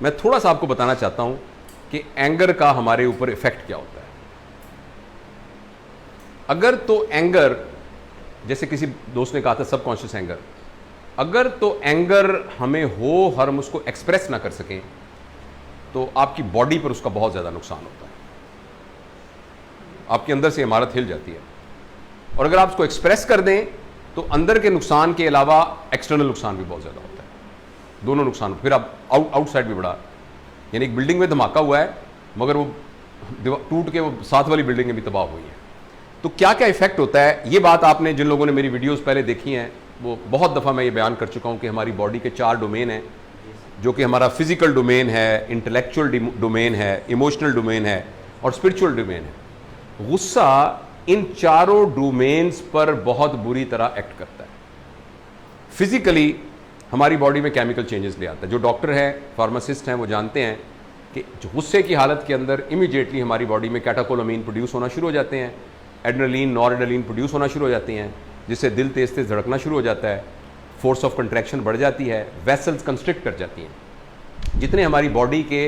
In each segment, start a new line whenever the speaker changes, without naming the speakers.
मैं थोड़ा सा आपको बताना चाहता हूं कि एंगर का हमारे ऊपर इफेक्ट क्या होता है। अगर तो एंगर, जैसे किसी दोस्त ने कहा था सबकॉन्शियस एंगर, अगर तो एंगर हमें हो और हम उसको एक्सप्रेस ना कर सकें तो आपकी बॉडी पर उसका बहुत ज़्यादा नुकसान होता है, आपके अंदर से इमारत हिल जाती है। और अगर आप उसको एक्सप्रेस कर दें तो अंदर के नुकसान के अलावा एक्सटर्नल नुकसान भी बहुत ज़्यादा होता है, दोनों नुकसान। फिर आप आउटसाइड भी बढ़ा, यानी एक बिल्डिंग में धमाका हुआ है मगर वो टूट के वो साथ वाली बिल्डिंगें भी तबाह हुई हैं। तो क्या क्या इफेक्ट होता है, ये बात आपने जिन लोगों ने मेरी वीडियोस पहले देखी हैं वो बहुत दफ़ा मैं ये बयान कर चुका हूँ कि हमारी बॉडी के 4 डोमेन हैं, जो कि हमारा फिजिकल डोमेन है, इंटेलेक्चुअल डोमेन है, इमोशनल डोमेन है और स्पिरिचुअल डोमेन है। गुस्सा इन चारों डोमेन्स पर बहुत बुरी तरह एक्ट करता है। फिजिकली हमारी बॉडी में केमिकल चेंजेस ले आता है। जो डॉक्टर है, फार्मासिस्ट हैं, वो जानते हैं कि गुस्से की हालत के अंदर इमीडिएटली हमारी बॉडी में कैटाकोलामीन प्रोड्यूस होना शुरू हो जाते हैं, एड्रेनलिन, नॉरएड्रेनलिन प्रोड्यूस होना शुरू हो जाती हैं, जिससे दिल तेज तेज धड़कना शुरू हो जाता है, फोर्स ऑफ कंट्रैक्शन बढ़ जाती है, वेसल्स कंस्ट्रिक्ट कर जाती हैं। जितने हमारी बॉडी के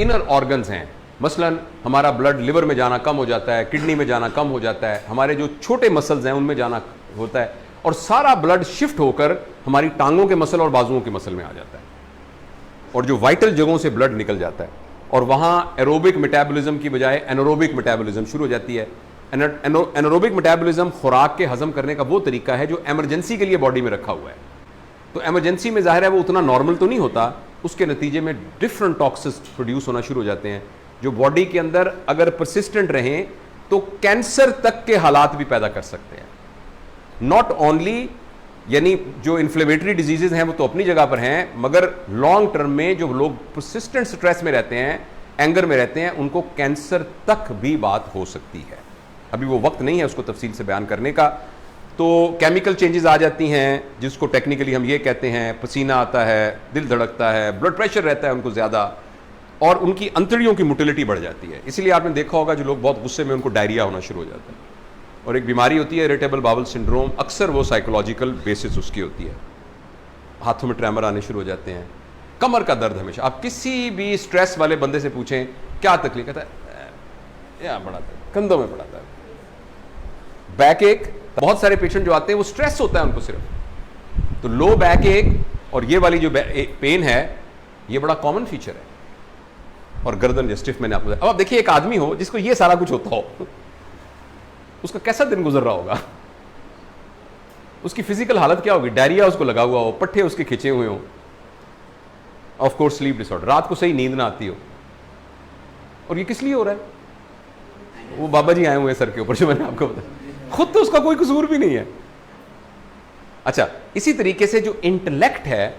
इनर ऑर्गन्स हैं, मसलन हमारा ब्लड लिवर में जाना कम हो जाता है, किडनी में जाना कम हो जाता है, हमारे जो छोटे मसल्स हैं उनमें जाना होता है, और सारा ब्लड शिफ्ट होकर हमारी टांगों के मसल और बाजुओं के मसल में आ जाता है, और जो वाइटल जगहों से ब्लड निकल जाता है, और वहाँ एरोबिक मेटाबॉलिज्म की बजाय एनारोबिक मेटाबॉलिज्म शुरू हो जाती है। एनारोबिक मेटाबॉलिज्म खुराक के हजम करने का वो तरीका है जो इमरजेंसी के लिए बॉडी में रखा हुआ है। तो इमरजेंसी में जाहिर है वो उतना नॉर्मल तो नहीं होता, उसके नतीजे में डिफरेंट टॉक्सिस प्रोड्यूस होना शुरू हो जाते हैं, जो बॉडी के अंदर अगर परसिस्टेंट रहें तो कैंसर तक के हालात भी पैदा कर सकते हैं। नॉट ओनली, यानी जो इन्फ्लेमेटरी डिजीजेज हैं वो तो अपनी जगह पर हैं, मगर लॉन्ग टर्म में जो लोग परसिस्टेंट स्ट्रेस में रहते हैं, एंगर में रहते हैं, उनको कैंसर तक भी बात हो सकती है। अभी वो वक्त नहीं है उसको तफसील से बयान करने का। तो केमिकल चेंजेस आ जाती हैं, जिसको टेक्निकली हम ये कहते हैं पसीना आता है, दिल धड़कता है, ब्लड प्रेशर रहता है उनको ज़्यादा, और उनकी अंतड़ियों की मोटिलिटी बढ़ जाती है। इसीलिए आपने देखा होगा जो लोग बहुत गुस्से में उनको डायरिया होना शुरू हो जाता है। और एक बीमारी होती है इरिटेबल बाउल सिंड्रोम, अक्सर वो साइकोलॉजिकल बेसिस उसकी होती है। हाथों में ट्रेमर आने शुरू हो जाते हैं, कमर का दर्द हमेशा। आप किसी भी स्ट्रेस वाले बंदे से पूछें क्या तकलीफ, कहता है या बड़ा दर्द, कंधों में बड़ा दर्द, बैक एक। बहुत सारे पेशेंट जो आते हैं वो स्ट्रेस होता है उनको सिर्फ, तो लो बैक एक और ये वाली जो पेन है ये बड़ा कॉमन फीचर है। और गर्दन स्टिफ मैंने आपको, अब आप देखिए एक आदमी हो जिसको ये सारा कुछ होता हो, उसका कैसा दिन गुजर रहा होगा, उसकी फिजिकल हालत क्या होगी। डायरिया उसको लगा हुआ हो, पट्टे उसके खिंचे हुए हो, ऑफ कोर्स स्लीप डिसऑर्डर, रात को सही नींद ना आती हो। और ये किस लिए हो रहा है, वो बाबा जी आए हुए हैं सर के ऊपर, जो मैंने आपको बताया, खुद तो उसका कोई कसूर भी नहीं है। अच्छा, इसी तरीके से जो इंटेलेक्ट है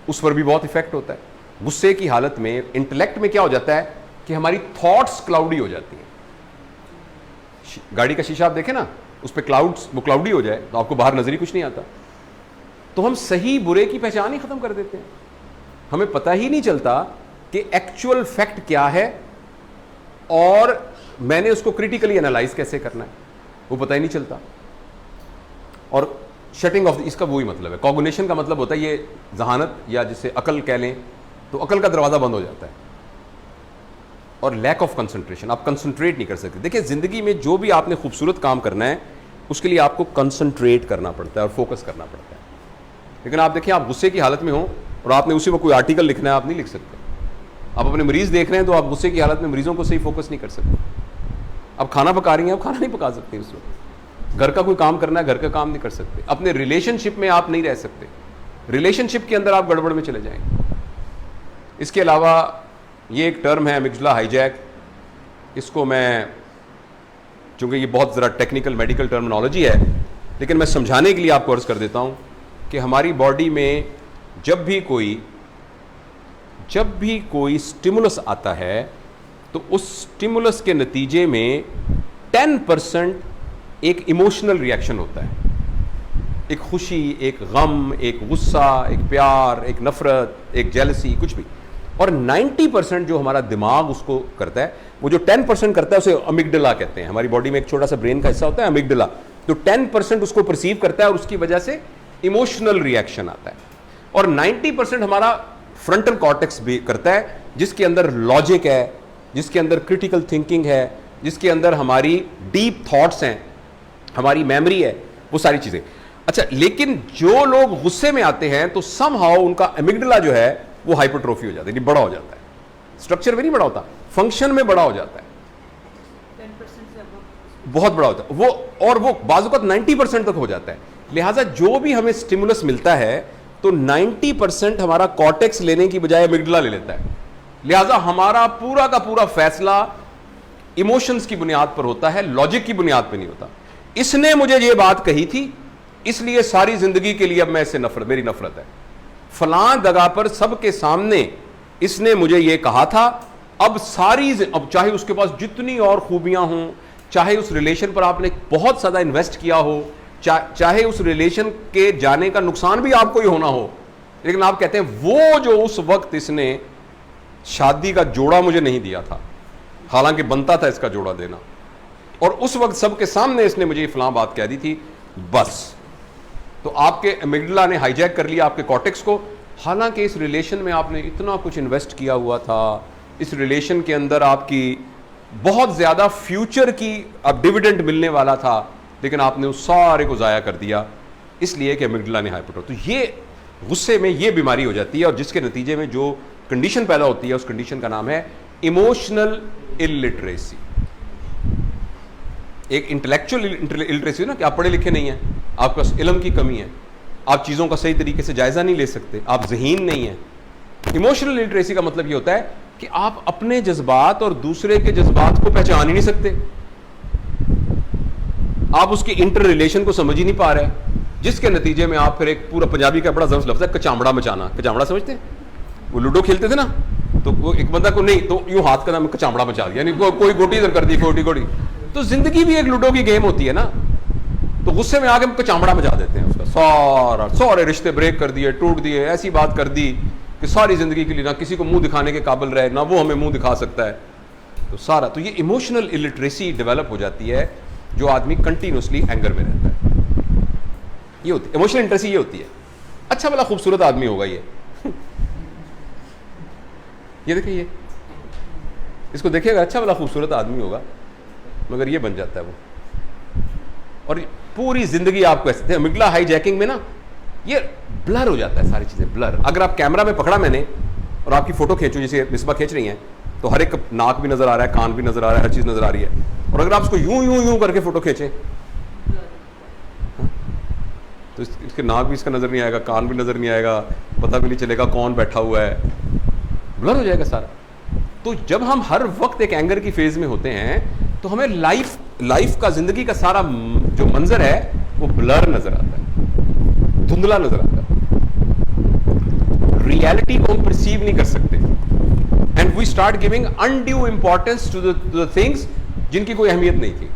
उस पर भी बहुत इफेक्ट होता है। गुस्से की हालत में इंटेलेक्ट में क्या हो जाता है कि हमारी थॉट्स क्लाउडी हो जाती हैं। गाड़ी का शीशा आप देखें ना, उस पर क्लाउड्स, वो क्लाउडी हो जाए तो आपको बाहर नजर ही कुछ नहीं आता। तो हम सही बुरे की पहचान ही खत्म कर देते हैं, हमें पता ही नहीं चलता कि एक्चुअल फैक्ट क्या है और मैंने उसको क्रिटिकली एनालाइज कैसे करना है, वो पता ही नहीं चलता। और शटिंग ऑफ, इसका वही मतलब है, कॉग्निशन का मतलब होता है ये जहानत, या जिसे अकल कह लें, तो अकल का दरवाजा बंद हो जाता है। और लैक ऑफ कंसंट्रेशन, आप कंसंट्रेट नहीं कर सकते। देखिए जिंदगी में जो भी आपने खूबसूरत काम करना है उसके लिए आपको कंसंट्रेट करना पड़ता है और फोकस करना पड़ता है। लेकिन आप देखिए, आप गुस्से की हालत में हो और आपने उसी में कोई आर्टिकल लिखना है, आप नहीं लिख सकते। आप अपने मरीज देख रहे हैं तो आप गुस्से की हालत में मरीजों को सही फोकस नहीं कर सकते। आप खाना पका रही हैं, आप खाना नहीं पका सकते उस वक्त। घर का कोई काम करना है, घर का काम नहीं कर सकते। अपने रिलेशनशिप में आप नहीं रह सकते, रिलेशनशिप के अंदर आप गड़बड़ में चले जाएंगे। इसके अलावा ये एक टर्म है अमिग्डाला हाईजैक, इसको मैं, चूंकि ये बहुत ज़रा टेक्निकल मेडिकल टर्मिनोलॉजी है, लेकिन मैं समझाने के लिए आपको अर्ज़ कर देता हूँ कि हमारी बॉडी में जब भी कोई स्टिमुलस आता है तो उस स्टिमुलस के नतीजे में 10% एक इमोशनल रिएक्शन होता है। एक खुशी, एक गम, एक गुस्सा, एक प्यार, एक नफरत, एक जेलसी, कुछ भी। और 90% जो हमारा दिमाग उसको करता है, वो जो 10% करता है उसे अमिग्डाला कहते हैं। हमारी बॉडी में एक छोटा सा ब्रेन का हिस्सा होता है अमिग्डाला, तो 10% उसको परसीव करता है और उसकी वजह से इमोशनल रिएक्शन आता है। और 90% हमारा फ्रंटल कॉर्टेक्स भी करता है, जिसके अंदर लॉजिक है, जिसके अंदर क्रिटिकल थिंकिंग है, जिसके अंदर हमारी डीप थॉट्स हैं, हमारी मेमोरी है, वो सारी चीजें। अच्छा, लेकिन जो लोग गुस्से में आते हैं तो समहाउ उनका एमिग्डला जो है वो हाइपरट्रोफी हो जाता है, बड़ा हो जाता है, स्ट्रक्चर में नहीं बड़ा होता, फंक्शन में बड़ा हो जाता है,
10% से above।
बहुत बड़ा होता है वो, और वो बाजुकत 90% तक हो जाता है। लिहाजा जो भी हमें स्टिमुलस मिलता है तो 90% हमारा कॉर्टेक्स लेने की बजाय एमिग्डला ले लेता है। लिहाजा हमारा पूरा का पूरा फैसला इमोशंस की बुनियाद पर होता है, लॉजिक की बुनियाद पर नहीं होता। इसने मुझे ये बात कही थी, इसलिए सारी जिंदगी के लिए अब मैं इससे नफरत, मेरी नफरत है। फलां जगह पर सबके सामने इसने मुझे ये कहा था, अब अब चाहे उसके पास जितनी और खूबियां हों, चाहे उस रिलेशन पर आपने बहुत ज्यादा इन्वेस्ट किया हो, चाहे उस रिलेशन के जाने का नुकसान भी आपको ही होना हो, लेकिन आप कहते हैं वो जो उस वक्त इसने शादी का जोड़ा मुझे नहीं दिया था, हालांकि बनता था इसका जोड़ा देना, और उस वक्त सबके सामने इसने मुझे फलां बात कह दी थी, बस तो आपके एमिग्डला ने हाईजैक कर लिया आपके कॉर्टेक्स को। हालांकि इस रिलेशन में आपने इतना कुछ इन्वेस्ट किया हुआ था, इस रिलेशन के अंदर आपकी बहुत ज्यादा फ्यूचर की अब डिविडेंड मिलने वाला था, लेकिन आपने उस सारे को जाया कर दिया इसलिए कि एमिग्डला ने हाइपरट्रोफी। तो ये गुस्से में ये बीमारी हो जाती है, और जिसके नतीजे में जो कंडीशन पैदा होती है उस कंडीशन का नाम है इमोशनल इलिटरेसी। एक इंटेलेक्चुअल इलिटरेसी ना, कि आप पढ़े लिखे नहीं हैं, आपके पास इल्म की कमी है, आप चीज़ों का सही तरीके से जायज़ा नहीं ले सकते, आप ज़हीन नहीं हैं। इमोशनल लिटरेसी का मतलब ये होता है कि आप अपने जज्बात और दूसरे के जज्बात को पहचान ही नहीं सकते, आप उसके इंटर रिलेशन को समझ ही नहीं पा रहे, जिसके नतीजे में आप फिर एक पूरा पंजाबी का बड़ा जबरदस्त लफ्ज़ है कचामड़ा मचाना। कचामड़ा समझते हैं? वो लूडो खेलते थे ना, तो वो एक बंदा को नहीं तो यूं हाथ का नाम कचामड़ा मचा दिया, यानी कोई गोटी इधर कर दी, गोटी। तो जिंदगी भी एक लूडो की गेम होती है ना, तो गुस्से में आके हम कचामड़ा मचा देते हैं उसका, सारे रिश्ते ब्रेक कर दिए, टूट दिए, ऐसी बात कर दी कि सारी जिंदगी के लिए ना किसी को मुंह दिखाने के काबिल रहे, ना वो हमें मुंह दिखा सकता है। तो सारा, तो ये इमोशनल इलिटरेसी डेवलप हो जाती है, जो आदमी कंटिन्यूसली एंगर में रहता है। ये होती है इमोशनल इंटरेसी, ये होती है। अच्छा वाला खूबसूरत आदमी होगा ये ये देखिए, ये इसको देखिएगा, अच्छा वाला खूबसूरत आदमी होगा, मगर ये बन जाता है वो, और पूरी जिंदगी आपको ऐसे थे। एमिग्डला हाईजैकिंग में ना ये ब्लर हो जाता है, सारी चीजें ब्लर। अगर आप कैमरा में पकड़ा मैंने और आपकी फोटो खींचूं, जैसे मिसबा खींच रही हैं, तो हर एक नाक भी नजर आ रहा है, कान भी नजर आ रहा है, हर चीज नजर आ रही है। और अगर आप उसको यूं यूं यूं करके फोटो खींचें तो इसके नाक भी इसका नजर नहीं आएगा, कान भी नजर नहीं आएगा, पता भी नहीं चलेगा कौन बैठा हुआ है, ब्लर हो जाएगा सारा। तो जब हम हर वक्त एक एंगर की फेज में होते हैं तो हमें लाइफ का, जिंदगी का सारा जो मंजर है वो ब्लर नजर आता है, धुंधला नजर आता है, रियलिटी को हम परसीव नहीं कर सकते, and we start giving undue importance to the things जिनकी कोई अहमियत नहीं थी।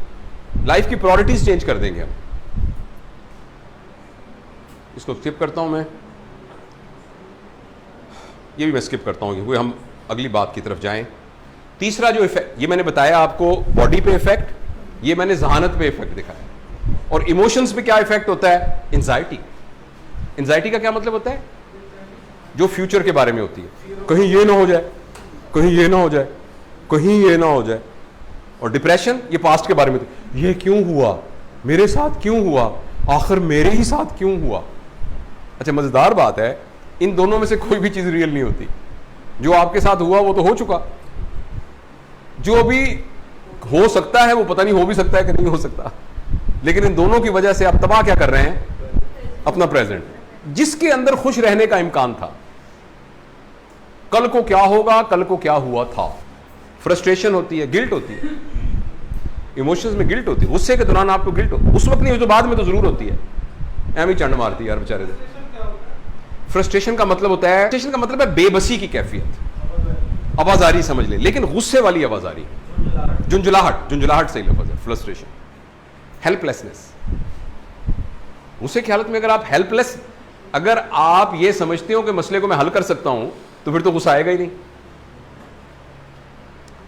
लाइफ की प्रायोरिटीज चेंज कर देंगे हम। इसको स्किप करता हूं मैं, ये भी मैं स्किप करता हूं क्योंकि हम अगली बात की तरफ जाएं। तीसरा जो इफेक्ट, ये मैंने बताया आपको बॉडी पे इफेक्ट, ये मैंने जहानत पे इफेक्ट दिखाया। और इमोशंस पे क्या इफेक्ट होता है? एंजाइटी। एंजाइटी का क्या मतलब होता है? जो फ्यूचर के बारे में होती है, कहीं ये ना हो जाए, कहीं ये ना हो जाए, कहीं ये ना हो जाए। और डिप्रेशन, ये पास्ट के बारे में, ये क्यों हुआ, मेरे साथ क्यों हुआ, आखिर मेरे ही साथ क्यों हुआ। अच्छा, मजेदार बात है, इन दोनों में से कोई भी चीज रियल नहीं होती। जो आपके साथ हुआ वो तो हो चुका, जो भी हो सकता है वो पता नहीं हो भी सकता है कि नहीं हो सकता, लेकिन इन दोनों की वजह से आप तबाह क्या कर रहे हैं? अपना प्रेजेंट, जिसके अंदर खुश रहने का इम्कान था। कल को क्या होगा, कल को क्या हुआ था। फ्रस्ट्रेशन होती है, गिल्ट होती है, इमोशंस में गिल्ट होती है। गुस्से के दौरान आपको गिल्ट हो, उस वक्त नहीं हो तो बाद में तो जरूर होती है, एम ही चंड मारती है यार बेचारे से। फ्रस्ट्रेशन का मतलब होता है, फ्रस्ट्रेशन का मतलब है बेबसी की कैफियत, आवाजारी समझ ले, लेकिन गुस्से वाली आवाजारी, झुंझुलाहट से लफ्ज है फ्रस्ट्रेशन। हेल्पलेसनेस, गुस्से की हालत में अगर आप हेल्पलेस, अगर आप ये समझते हो कि मसले को मैं हल कर सकता हूं, तो फिर तो गुस्सा आएगा ही नहीं।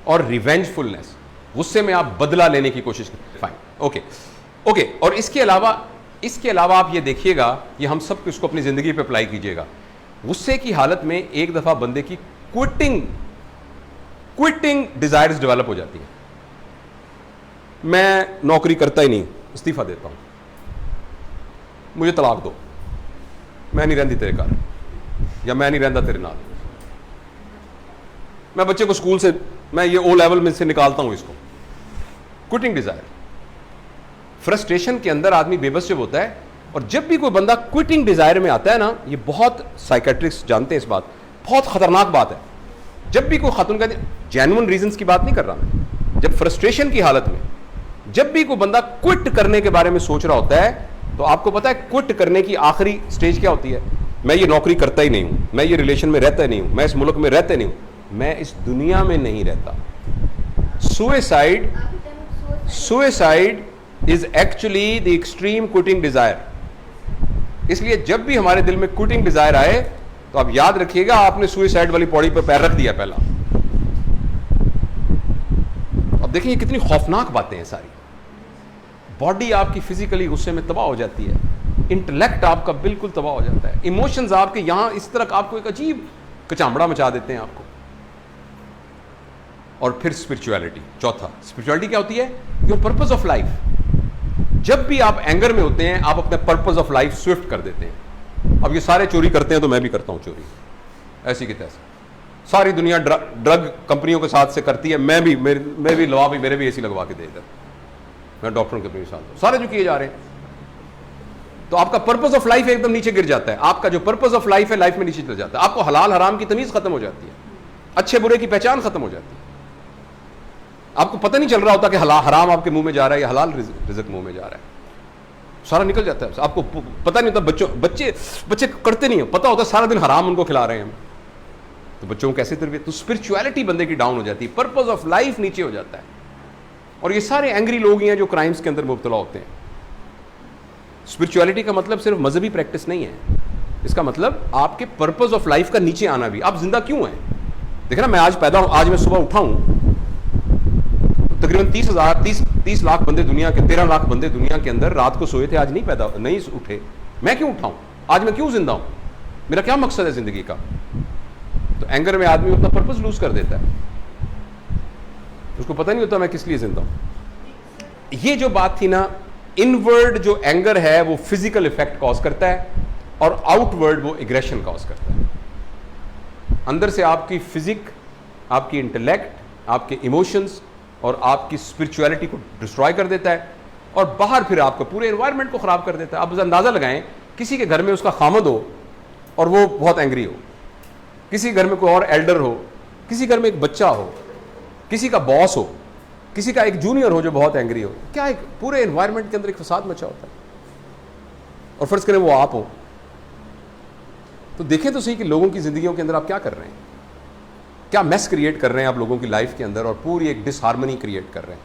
और रिवेंजफुलनेस, गुस्से में आप बदला लेने की कोशिश करते हैं। Fine, okay. और इसके अलावा आप ये देखिएगा, ये हम सब इसको अपनी जिंदगी पे अप्लाई कीजिएगा। गुस्से की हालत में एक दफा बंदे की क्विटिंग डिजायर्स डेवलप हो जाती है। मैं नौकरी करता ही नहीं, इस्तीफा देता हूं, मुझे तलाक दो, मैं नहीं रहती तेरे घर, या मैं नहीं रहता तेरे नाल, मैं बच्चे को स्कूल से, मैं ये ओ लेवल में से निकालता हूं इसको। क्विटिंग डिजायर, फ्रस्ट्रेशन के अंदर आदमी बेबस जब होता है, और जब भी कोई बंदा क्विटिंग डिजायर में आता है ना, ये बहुत साइकेट्रिस्ट जानते हैं इस बात, बहुत खतरनाक बात है। जब भी कोई खातून का, जेन्युइन रीजंस की बात नहीं कर रहा मैं, जब फ्रस्ट्रेशन की हालत में जब भी कोई बंदा क्विट करने के बारे में सोच रहा होता है, तो आपको पता है क्विट करने की आखिरी स्टेज क्या होती है? मैं ये नौकरी करता ही नहीं हूं, मैं ये रिलेशन में रहता ही नहीं हूं, मैं इस मुल्क में रहता ही नहीं हूं, मैं इस दुनिया में नहीं रहता। Suicide is actually the extreme quitting desire. इसलिए जब भी हमारे दिल में क्विटिंग डिजायर आए, तो आप याद रखिएगा आपने सुसाइड वाली पौड़ी पर पैर रख दिया पहला। अब देखिए कितनी खौफनाक बातें हैं सारी। बॉडी आपकी फिजिकली गुस्से में तबाह हो जाती है, इंटेलेक्ट आपका बिल्कुल तबाह हो जाता है, इमोशंस आपके यहां इस तरह आपको एक अजीब कचामड़ा मचा देते हैं आपको। और फिर स्पिरिचुअलिटी, चौथा, स्पिरिचुअलिटी क्या होती है? Your purpose of life. जब भी आप एंगर में होते हैं, आप अपने पर्पस ऑफ लाइफ स्विफ्ट कर देते हैं। अब ये सारे चोरी करते हैं, तो मैं भी करता हूं चोरी, ऐसी की तैसी। सारी दुनिया ड्रग कंपनियों के साथ से करती है, मैं भी लवा भी, मेरे भी एसी लगवा के दे इधर, मैं डॉक्टरों के अपने साथ हूं, सारे जो किए जा रहे हैं। तो आपका पर्पस ऑफ लाइफ एकदम नीचे गिर जाता है। आपका जो पर्पस ऑफ लाइफ है, लाइफ में नीचे चल जाता है। आपको हलाल हराम की तमीज खत्म हो जाती है, अच्छे बुरे की पहचान खत्म हो जाती है। आपको पता नहीं चल रहा होता कि हराम आपके मुंह में जा रहा है या हलाल रिज़्क मुंह में जा रहा है, सारा निकल जाता है। आपको पता नहीं होता, बच्चे करते नहीं है, पता होता सारा दिन हराम उनको खिला रहे हैं हम, तो बच्चों को कैसे तरबियत? तो स्पिरिचुअलिटी बंदे की डाउन हो जाती है, पर्पस ऑफ लाइफ नीचे हो जाता है। और ये सारे एंग्री लोग ही हैं जो क्राइम्स के अंदर मुब्तला होते हैं। स्पिरिचुअलिटी का मतलब सिर्फ मजहबी प्रैक्टिस नहीं है, इसका मतलब आपके पर्पस ऑफ लाइफ का नीचे आना भी। आप जिंदा क्यों हैं? देखना, मैं आज मैं सुबह उठा हूं, तकरीबन 30 लाख बंदे दुनिया के, 13 लाख बंदे दुनिया के अंदर रात को सोए थे, आज नहीं उठे। मैं क्यों उठा हूं? आज मैं क्यों जिंदा हूं? मेरा क्या मकसद है जिंदगी का? तो एंगर में आदमी अपना पर्पस लूज कर देता है, उसको पता नहीं होता मैं किस लिए जिंदा हूं। ये जो बात थी ना, इनवर्ड जो एंगर है वो फिजिकल इफेक्ट कॉज करता है, और आउटवर्ड वो एग्रेशन कॉज करता है। अंदर से आपकी फिजिक, आपकी इंटेलेक्ट, आपके इमोशंस और आपकी स्पिरिचुअलिटी को डिस्ट्रॉय कर देता है, और बाहर फिर आपको पूरे एनवायरनमेंट को खराब कर देता है। आप अंदाजा लगाएं, किसी के घर में उसका खामद हो और वो बहुत एंग्री हो, किसी घर में कोई और एल्डर हो, किसी घर में एक बच्चा हो, किसी का बॉस हो, किसी का एक जूनियर हो जो बहुत एंग्री हो, क्या एक पूरे एनवायरनमेंट के अंदर एक फसाद मचा होता है। और फर्ज करें वो आप हो, तो देखें तो सही कि लोगों की जिंदगियों के अंदर आप क्या कर रहे हैं, क्या मेस क्रिएट कर रहे हैं आप लोगों की लाइफ के अंदर, और पूरी एक डिसहार्मनी क्रिएट कर रहे हैं।